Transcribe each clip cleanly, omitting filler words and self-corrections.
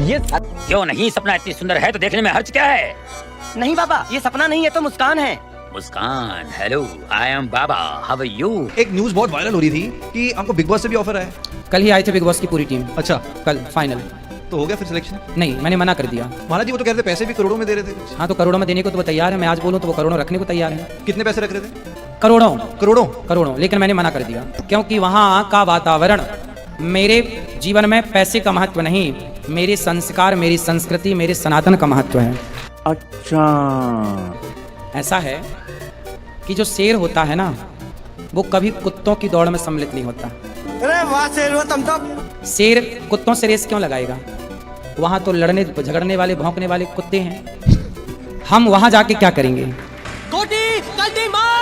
ये क्यों नहीं? सपना इतनी सुंदर है तो देखने में हर्ज क्या है? नहीं बाबा, ये सपना नहीं है तो मुस्कान है। Muskan, hello, I am Baba, how are you? एक न्यूज बहुत वायरल हो रही थी कि आपको बिग बॉस से भी ऑफर है। कल ही आए थे बिग बॉस की पूरी टीम। अच्छा, कल फाइनल। तो हो गया फिर सिलेक्शन? नहीं, मैंने मना कर दिया। महाराज जी वो तो कह रहे थे पैसे भी करोड़ों में दे रहे थे कुछ। हाँ, तो करोड़ों में देने को तो वो तैयार है। मैं आज बोलूँ तो वो करोड़ों रखने को तैयार है। कितने पैसे रख रहे थे? करोड़ों करोड़ों करोड़ों। लेकिन मैंने मना कर दिया क्योंकि वहाँ का वातावरण, मेरे जीवन में पैसे का महत्व नहीं, मेरे संस्कार, मेरी संस्कृति, मेरे सनातन का महत्व है। अच्छा, ऐसा है कि जो शेर होता है ना, वो कभी कुत्तों की दौड़ में सम्मिलित नहीं होता। अरे वाह शेर हो तुम तो। शेर कुत्तों से रेस क्यों लगाएगा? वहाँ तो लड़ने झगड़ने वाले, भौंकने वाले कुत्ते हैं। हम वहाँ जाके क्या करेंगे? गोटी जल्दी मार।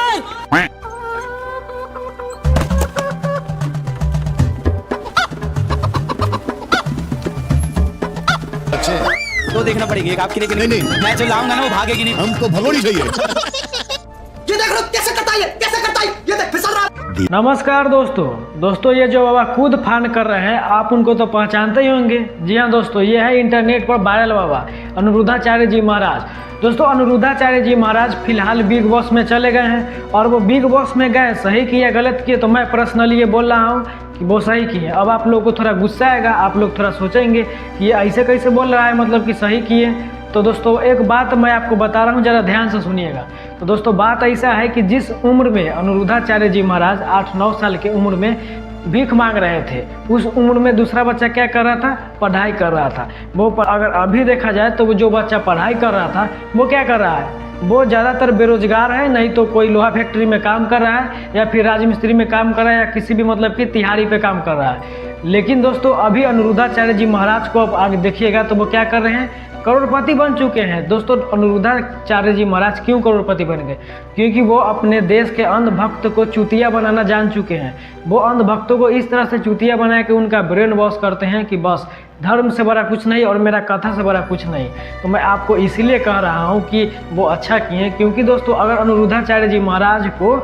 तो देखना पड़ेगी एक आपकी, लेकिन नहीं, मैं जो लाऊंगा ना वो भागेगी नहीं। हमको भगोनी चाहिए। ये देख लो कैसे करता है, कैसे करता है, ये देख फिसल रहा। नमस्कार दोस्तों, ये जो बाबा खुद फान कर रहे हैं, आप उनको तो पहचानते ही होंगे। जी हाँ दोस्तों, ये है इंटरनेट पर वायरल बाबा अनिरुद्धाचार्य जी महाराज। दोस्तों, अनिरुद्धाचार्य जी महाराज फिलहाल बिग बॉस में चले गए हैं और वो बिग बॉस में गए, सही किए गलत किए तो मैं पर्सनली ये बोल रहा हूँ कि वो सही किए। अब आप लोग को थोड़ा गुस्सा आएगा, आप लोग थोड़ा सोचेंगे कि ये ऐसे कैसे बोल रहा है, मतलब कि सही किए। तो दोस्तों एक बात मैं आपको बता रहा हूँ, ज़रा ध्यान से सुनिएगा। तो दोस्तों बात ऐसा है कि जिस उम्र में अनिरुद्धाचार्य जी महाराज 8-9 साल की उम्र में भीख मांग रहे थे, उस उम्र में दूसरा बच्चा क्या कर रहा था? पढ़ाई कर रहा था। वो अगर अभी देखा जाए तो वो जो बच्चा पढ़ाई कर रहा था वो क्या कर रहा है? वो ज़्यादातर बेरोजगार है, नहीं तो कोई लोहा फैक्ट्री में काम कर रहा है या फिर राजमिस्त्री में काम कर रहा है या किसी भी मतलब कि तिहाड़ी पे काम कर रहा है। लेकिन दोस्तों अभी अनिरुद्धाचार्य जी महाराज को आप आगे देखिएगा तो वो क्या कर रहे हैं? करोड़पति बन चुके हैं। दोस्तों अनिरुद्धाचार्य जी महाराज क्यों करोड़पति बन गए? क्योंकि वो अपने देश के अंधभक्त को चूतिया बनाना जान चुके हैं। वो अंधभक्तों को इस तरह से चूतिया बनाया कि उनका ब्रेन वॉश करते हैं कि बस धर्म से बड़ा कुछ नहीं और मेरा कथा से बड़ा कुछ नहीं। तो मैं आपको इसीलिए कह रहा हूँ कि वो अच्छा किए, क्योंकि दोस्तों अगर अनिरुद्धाचार्य जी महाराज को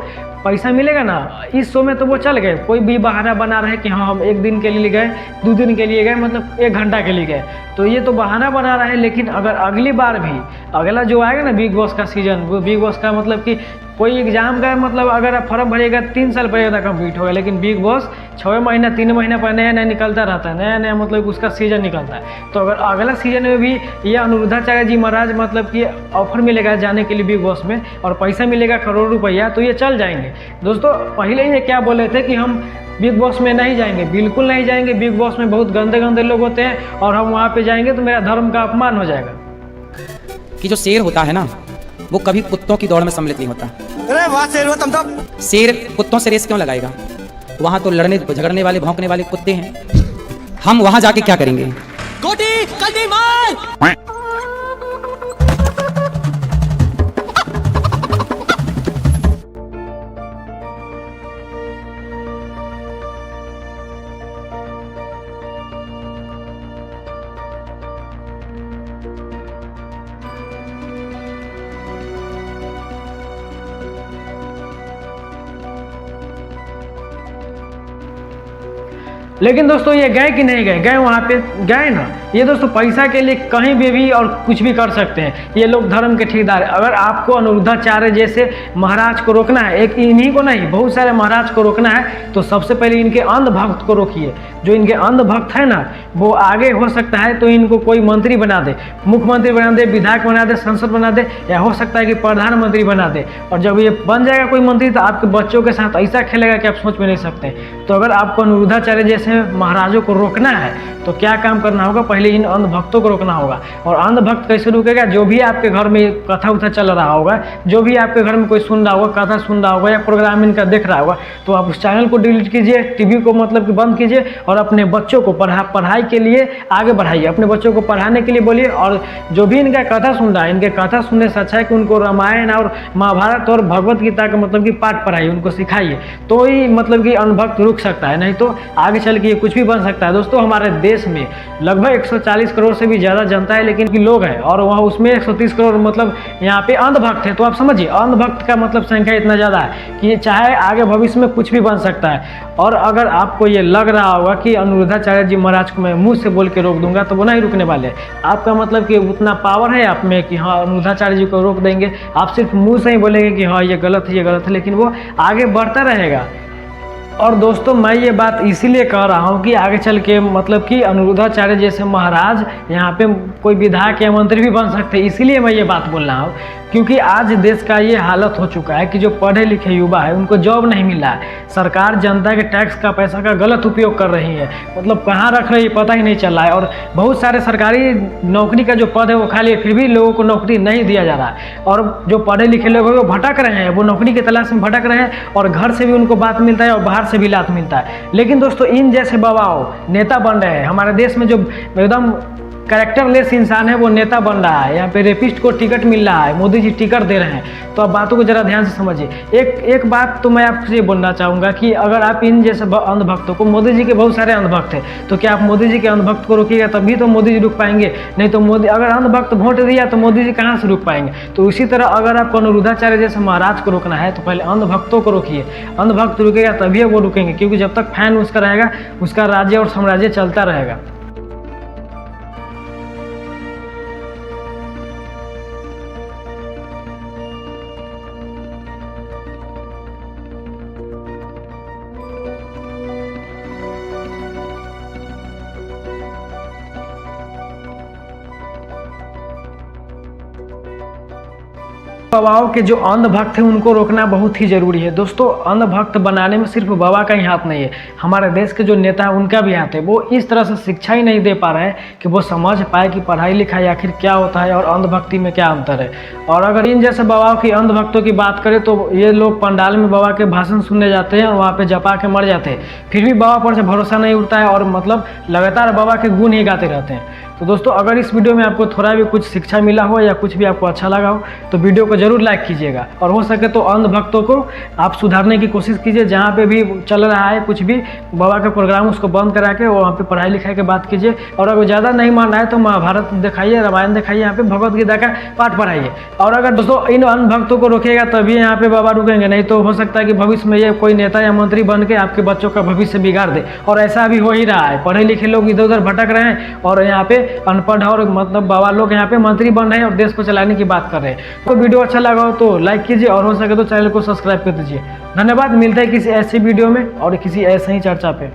पैसा मिलेगा ना इस शो में तो वो चल गए। कोई भी बहाना बना रहे कि हाँ हम 1 दिन के लिए गए, 2 दिन के लिए गए, मतलब 1 घंटा के लिए गए, तो ये तो बहाना बना रहे। लेकिन अगर अगली बार भी अगला जो आएगा ना बिग बॉस का सीजन, वो बिग बॉस का मतलब कि कोई एग्जाम का मतलब अगर आप फॉर्म भरिएगा 3 साल पहले तक कंप्लीट होगा, लेकिन बिग बॉस 6 महीना 3 महीना पर नया नया निकलता रहता है, नया नया मतलब उसका सीजन निकलता है। तो अगर अगला सीजन में भी ये अनिरुद्धाचार्य जी महाराज मतलब कि ऑफर मिलेगा जाने के लिए बिग बॉस में और पैसा मिलेगा करोड़ रुपया, तो ये चल जाएंगे। दोस्तों पहले ये क्या बोले थे कि हम बिग बॉस में नहीं जाएंगे, बिल्कुल नहीं जाएंगे। बिग बॉस में बहुत गंदे गंदे लोग होते हैं और हम वहाँ पे जाएंगे तो मेरा धर्म का अपमान हो जाएगा। कि जो शेर होता है ना, वो कभी कुत्तों की दौड़ में सम्मिलित नहीं होता। अरे वाह शेर हो तुम तो। शेर कुत्तों से रेस क्यों लगाएगा? वहाँ तो लड़ने झगड़ने वाले, भौंकने वाले कुत्ते हैं। हम वहाँ जाके क्या करेंगे? गोटी जल्दी मार। लेकिन दोस्तों ये गए कि नहीं गए? गए, वहाँ पे गए ना। ये दोस्तों पैसा के लिए कहीं भी और कुछ भी कर सकते हैं। ये लोग धर्म के ठेकेदार हैं। अगर आपको अनिरुद्धाचार्य जैसे महाराज को रोकना है, एक इन्हीं को नहीं बहुत सारे महाराज को रोकना है, तो सबसे पहले इनके अंधभक्त को रोकिए। जो इनके अंधभक्त है ना, वो आगे हो सकता है तो इनको कोई मंत्री बना दे, मुख्यमंत्री बना दे, विधायक बना दे, संसद बना दे, या हो सकता है कि प्रधानमंत्री बना दे। और जब ये बन जाएगा कोई मंत्री तो आपके बच्चों के साथ ऐसा खेलेगा कि आप सोच में नहीं सकते। तो अगर आपको अनिरुद्धाचार्य जैसे महाराजों को रोकना है तो क्या काम करना होगा? पहले इन अंधभक्तों को रोकना होगा। और अंधभक्त कैसे रुकेगा? जो भी आपके घर में कथा उथा चल रहा होगा, जो भी आपके घर में कोई सुन रहा होगा, कथा सुन रहा होगा या प्रोग्राम इनका देख रहा होगा, तो आप उस चैनल को डिलीट कीजिए, टीवी को मतलब कि बंद कीजिए और अपने बच्चों को पढ़ाई के लिए आगे बढ़ाइए। अपने बच्चों को पढ़ाने के लिए बोलिए। और जो भी इनका कथा सुन रहा है, इनके कथा सुनने से अच्छा है कि उनको रामायण और महाभारत और भगवत गीता का मतलब कि पाठ पढ़ाइए, उनको सिखाइए, तो ही मतलब कि अंधभक्त रुक सकता है। नहीं तो आगे चल के ये कुछ भी बन सकता है। दोस्तों हमारे देश में लगभग 140 करोड़ से भी ज़्यादा जनता है, लेकिन लोग हैं और वहाँ उसमें 130 करोड़ मतलब यहाँ पे अंधभक्त है। तो आप समझिए अंधभक्त का मतलब संख्या इतना ज़्यादा है कि चाहे आगे भविष्य में कुछ भी बन सकता है। और अगर आपको ये लग रहा होगा कि अनिरुद्धाचार्य जी महाराज को मैं मुँह से बोल के रोक दूंगा तो वो नहीं रुकने वाले। आपका मतलब कि उतना पावर है आप में कि हाँ अनिरुद्धाचार्य जी को रोक देंगे। आप सिर्फ मुँह से ही बोलेंगे कि हाँ ये गलत है, ये गलत है, लेकिन वो आगे बढ़ता रहेगा। और दोस्तों मैं ये बात इसीलिए कह रहा हूँ कि आगे चल के मतलब कि अनिरुद्धाचार्य जैसे महाराज यहाँ पे कोई विधायक या मंत्री भी बन सकते हैं, इसीलिए मैं ये बात बोल रहा हूँ। क्योंकि आज देश का ये हालत हो चुका है कि जो पढ़े लिखे युवा है उनको जॉब नहीं मिल रहा है। सरकार जनता के टैक्स का पैसा का गलत उपयोग कर रही है, मतलब कहाँ रख रही है पता ही नहीं चल रहा है। और बहुत सारे सरकारी नौकरी का जो पद है वो खाली है, फिर भी लोगों को नौकरी नहीं दिया जा रहा है। और जो पढ़े लिखे लोग हैं वो भटक रहे हैं, वो नौकरी की तलाश में भटक रहे हैं और घर से भी उनको बात मिलता है और बाहर से भी लात मिलता है। लेकिन दोस्तों इन जैसे बाबाओं नेता बन रहे हैं। हमारे देश में जो एकदम कैरेक्टरलेस इंसान है वो नेता बन रहा है। यहाँ पे रेपिस्ट को टिकट मिल रहा है, मोदी जी टिकट दे रहे हैं। तो आप बातों को जरा ध्यान से समझिए। एक बात तो मैं आपसे ये बोलना चाहूँगा कि अगर आप इन जैसे अंधभक्तों को, मोदी जी के बहुत सारे अंधभक्त हैं, तो क्या आप मोदी जी के अंधभक्त को रोकिएगा तभी तो मोदी जी रुक पाएंगे? नहीं तो मोदी अगर अंधभक्त वोट दिया तो मोदी जी कहाँ से रुक पाएंगे? तो इसी तरह अगर आपको अनिरुद्धाचार्य जैसे महाराज को रोकना है तो पहले अंधभक्तों को रोकिए। अंधभक्त रुकेगा तभी वो रुकेंगे, क्योंकि जब तक फैन उसका रहेगा उसका राज्य और साम्राज्य चलता रहेगा। बाबाओं के जो अंधभक्त हैं उनको रोकना बहुत ही जरूरी है। दोस्तों अंधभक्त बनाने में सिर्फ बाबा का ही हाथ नहीं है, हमारे देश के जो नेता हैं उनका भी हाथ है। वो इस तरह से शिक्षा ही नहीं दे पा रहे हैं कि वो समझ पाए कि पढ़ाई लिखाई आखिर क्या होता है और अंधभक्ति में क्या अंतर है। और अगर इन जैसे बाबाओं की अंधभक्तों की बात करें तो ये लोग पंडाल में बाबा के भाषण सुनने जाते हैं और वहाँ पर जपा के मर जाते हैं, फिर भी बाबा पर से भरोसा नहीं उठता है और मतलब लगातार बाबा के गुण ही गाते रहते हैं। तो दोस्तों अगर इस वीडियो में आपको थोड़ा भी कुछ शिक्षा मिला हो या कुछ भी आपको अच्छा लगा हो तो वीडियो को जरूर लाइक कीजिएगा। और हो सके तो अंधभक्तों को आप सुधारने की कोशिश कीजिए। जहाँ पे भी चल रहा है कुछ भी बाबा का प्रोग्राम उसको बंद करा के वहाँ पे पढ़ाई लिखाई की बात कीजिए। और अगर ज़्यादा नहीं मान रहा है तो महाभारत दिखाइए, रामायण दिखाइए, यहाँ पे भगवद गीता का पाठ पढ़ाइए। और अगर दोस्तों इन अंधभक्तों को रोकेगा तभी यहाँ पे बाबा रुकेंगे, नहीं तो हो सकता है कि भविष्य में ये कोई नेता या मंत्री बन के आपके बच्चों का भविष्य बिगाड़ दे। और ऐसा भी हो ही रहा है, पढ़े लिखे लोग इधर उधर भटक रहे हैं और यहाँ पे अनपढ़ और मतलब बाबा लोग यहाँ पे मंत्री बन रहे हैं और देश को चलाने की बात कर रहे हैं। तो वीडियो अच्छा लगा हो तो लाइक कीजिए और हो सके तो चैनल को सब्सक्राइब कर दीजिए। धन्यवाद। मिलते हैं किसी ऐसे वीडियो में और किसी ऐसे ही चर्चा पे।